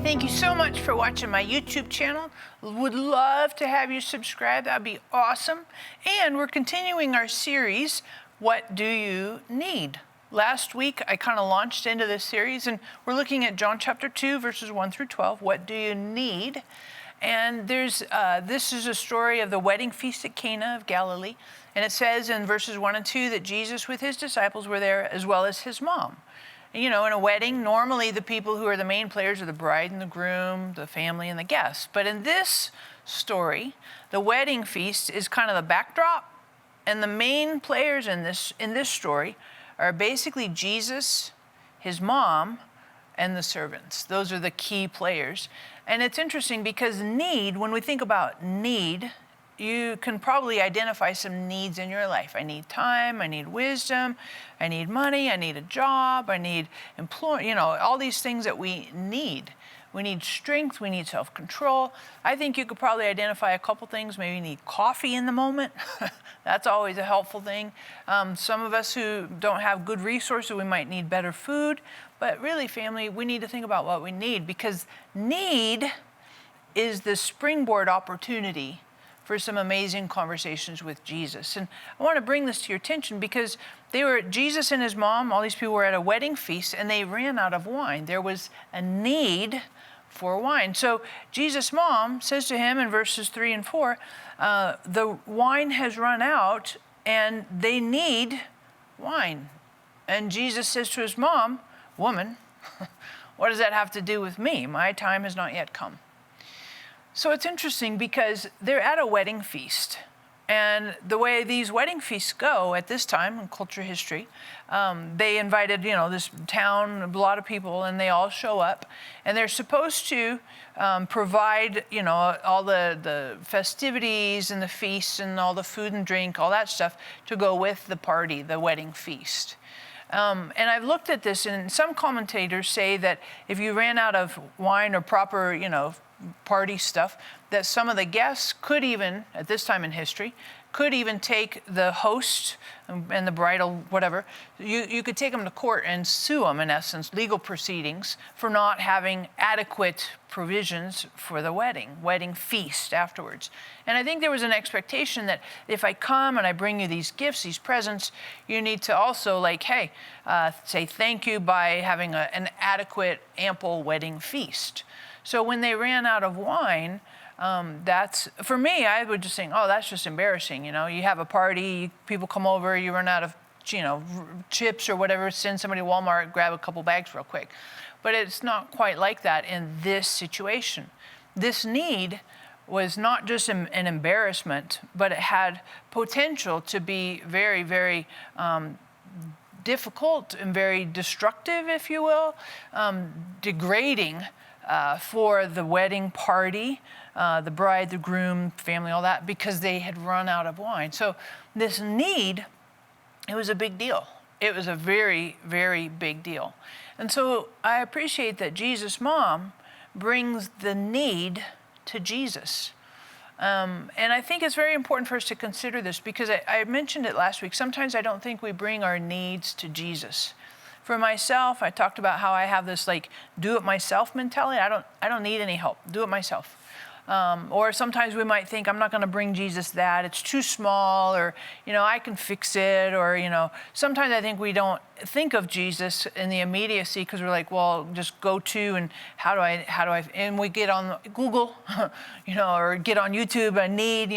thank you so much for watching my YouTube channel. Would love to have you subscribe. That'd be awesome. And we're continuing our series, What Do You Need? Last week, I kind of launched into this series, and we're looking at John chapter 2, verses 1 through 12. What do you need? And this is a story of the wedding feast at Cana of Galilee. And it says in verses 1 and 2 that Jesus with his disciples were there, as well as his mom. You know, in a wedding, normally the people who are the main players are the bride and the groom, the family and the guests. But in this story, the wedding feast is kind of the backdrop, and the main players in this story are basically Jesus, his mom, and the servants. Those are the key players. And it's interesting because need, when we think about need, you can probably identify some needs in your life. I need time, I need wisdom, I need money, I need a job, I need employment, all these things that we need. We need strength, we need self-control. I think you could probably identify a couple things. Maybe you need coffee in the moment. That's always a helpful thing. Some of us who don't have good resources, we might need better food. But really, family, we need to think about what we need, because need is the springboard opportunity for some amazing conversations with Jesus. And I want to bring this to your attention because Jesus and his mom, all these people were at a wedding feast, and they ran out of wine. There was a need for wine. So Jesus' mom says to him in verses 3 and 4, the wine has run out and they need wine. And Jesus says to his mom, woman, what does that have to do with me? My time has not yet come. So it's interesting because they're at a wedding feast. And the way these wedding feasts go at this time in culture history, they invited, this town, a lot of people, and they all show up. And they're supposed to provide, all the festivities and the feasts and all the food and drink, all that stuff to go with the party, the wedding feast. And I've looked at this, and some commentators say that if you ran out of wine or proper, party stuff, that some of the guests could even, at this time in history, could even take the host and the bridal, whatever, you could take them to court and sue them, in essence, legal proceedings, for not having adequate provisions for the wedding feast afterwards. And I think there was an expectation that if I come and I bring you these gifts, these presents, you need to also say thank you by having an adequate, ample wedding feast. So when they ran out of wine, that's, for me, I would just think, oh, that's just embarrassing. You have a party, people come over, you run out of, chips or whatever, send somebody to Walmart, grab a couple bags real quick. But it's not quite like that in this situation. This need was not just an embarrassment, but it had potential to be very, very difficult and very destructive, if you will, degrading for the wedding party, the bride, the groom, family, all that, because they had run out of wine. So this need, it was a big deal. It was a very, very big deal. And so I appreciate that Jesus' mom brings the need to Jesus. And I think it's very important for us to consider this, because I mentioned it last week. Sometimes I don't think we bring our needs to Jesus. For myself, I talked about how I have this do it myself mentality. I don't need any help. Do it myself. Or sometimes we might think, I'm not going to bring Jesus that. It's too small, or, I can fix it. Or, sometimes I think we don't think of Jesus in the immediacy because we're like, well, just go to, and how do I, and we get on Google, or get on YouTube, I need,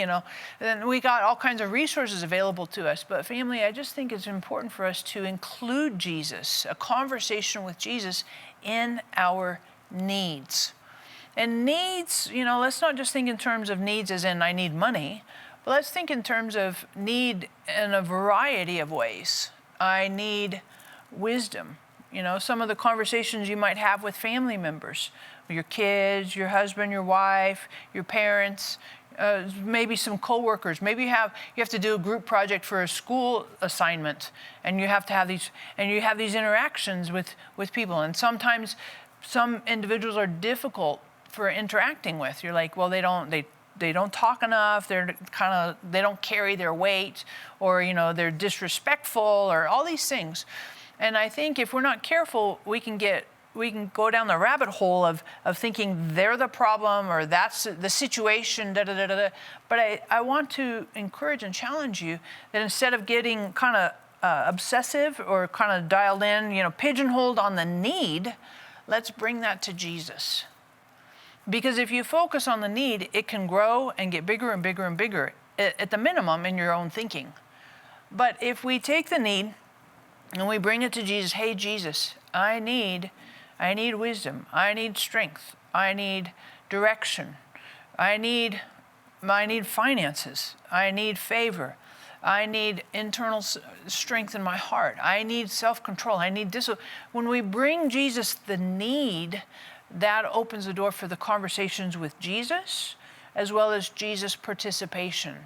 and we got all kinds of resources available to us. But family, I just think it's important for us to include Jesus, a conversation with Jesus, in our needs. And needs, let's not just think in terms of needs as in I need money, but let's think in terms of need in a variety of ways. I need wisdom. Some of the conversations you might have with family members, your kids, your husband, your wife, your parents, maybe some coworkers. Maybe you have to do a group project for a school assignment, and you have to have these interactions with people. And sometimes some individuals are difficult for interacting with. You're like, well, they don't talk enough, they don't carry their weight, or they're disrespectful, or all these things. And I think if we're not careful, we can get go down the rabbit hole of thinking they're the problem or that's the situation, da da da da. But I want to encourage and challenge you that instead of getting kind of obsessive or kind of dialed in, pigeonholed on the need, let's bring that to Jesus. Because if you focus on the need, it can grow and get bigger and bigger and bigger, at the minimum in your own thinking. But if we take the need and we bring it to Jesus, hey, Jesus, I need wisdom. I need strength. I need direction. I need finances. I need favor. I need internal strength in my heart. I need self-control. I need discipline. When we bring Jesus the need, that opens the door for the conversations with Jesus, as well as Jesus' participation.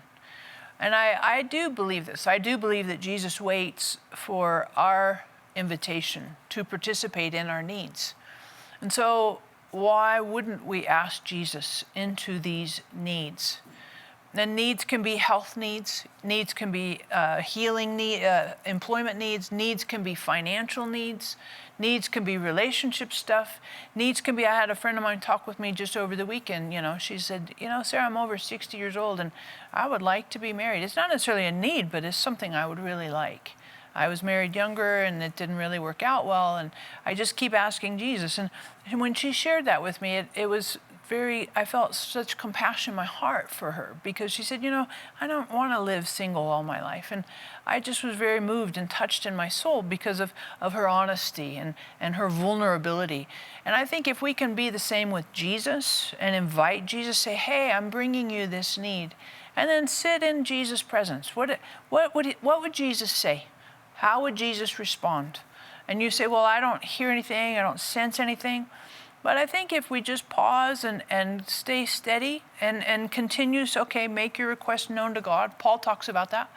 And I do believe this. I do believe that Jesus waits for our invitation to participate in our needs. And so why wouldn't we ask Jesus into these needs? And needs can be health needs can be healing need, employment needs can be financial needs can be relationship stuff, needs can be, I had a friend of mine talk with me just over the weekend, she said, Sarah, I'm over 60 years old and I would like to be married. It's not necessarily a need, but it's something I would really like. I was married younger and it didn't really work out well, and I just keep asking Jesus. And when she shared that with me, it was I felt such compassion in my heart for her, because she said, I don't want to live single all my life. And I just was very moved and touched in my soul because of her honesty and her vulnerability. And I think if we can be the same with Jesus and invite Jesus, say, hey, I'm bringing you this need, and then sit in Jesus' presence. What would Jesus say? How would Jesus respond? And you say, well, I don't hear anything, I don't sense anything. But I think if we just pause and stay steady and continue, okay, make your request known to God. Paul talks about that.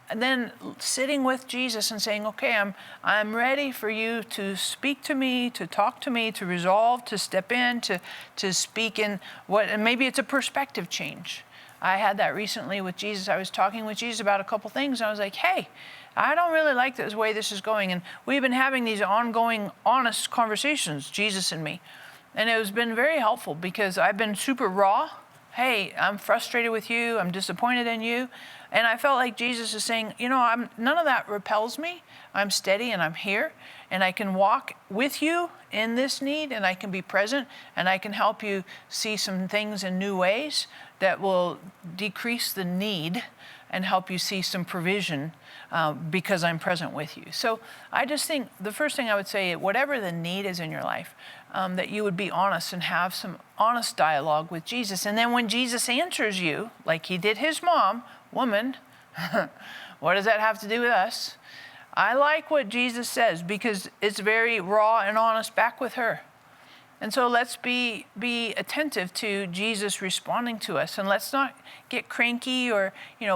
And then sitting with Jesus and saying, okay, I'm ready for you to speak to me, to talk to me, to resolve, to step in, to speak in and maybe it's a perspective change. I had that recently with Jesus. I was talking with Jesus about a couple things, and I was like, hey, I don't really like the way this is going. And we've been having these ongoing, honest conversations, Jesus and me. And it has been very helpful because I've been super raw. Hey, I'm frustrated with you. I'm disappointed in you. And I felt like Jesus is saying, none of that repels me. I'm steady and I'm here. And I can walk with you in this need, and I can be present, and I can help you see some things in new ways that will decrease the need and help you see some provision because I'm present with you. So I just think the first thing I would say, whatever the need is in your life, that you would be honest and have some honest dialogue with Jesus. And then when Jesus answers you, like he did his mom, woman, what does that have to do with us? I like what Jesus says because it's very raw and honest back with her. And so let's be attentive to Jesus responding to us, and let's not get cranky or,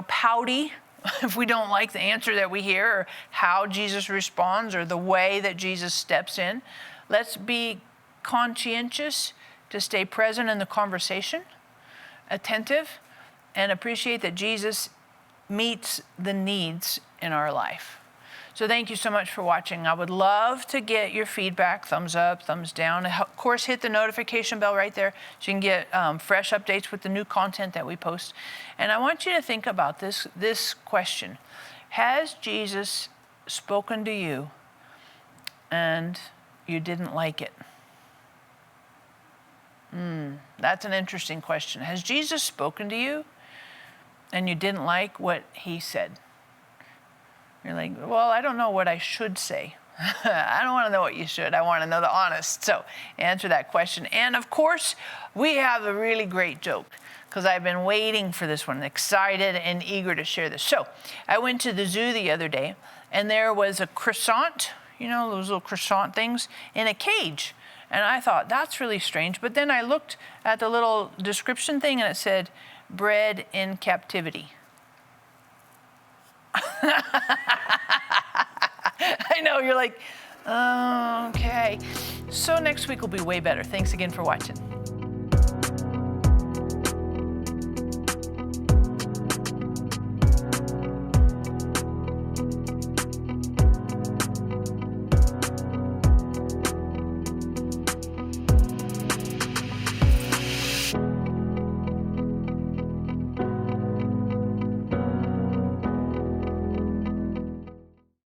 pouty if we don't like the answer that we hear or how Jesus responds or the way that Jesus steps in. Let's be conscientious to stay present in the conversation, attentive, and appreciate that Jesus meets the needs in our life. So thank you so much for watching. I would love to get your feedback, thumbs up, thumbs down. Of course, hit the notification bell right there so you can get fresh updates with the new content that we post. And I want you to think about this question. Has Jesus spoken to you and you didn't like it? That's an interesting question. Has Jesus spoken to you and you didn't like what he said? You're like, well, I don't know what I should say. I don't want to know what you should. I want to know the honest. So answer that question. And of course, we have a really great joke because I've been waiting for this one, excited and eager to share this. So I went to the zoo the other day, and there was a croissant, those little croissant things, in a cage. And I thought, that's really strange. But then I looked at the little description thing, and it said, bred in captivity. I know, you're like, okay. So next week will be way better. Thanks again for watching.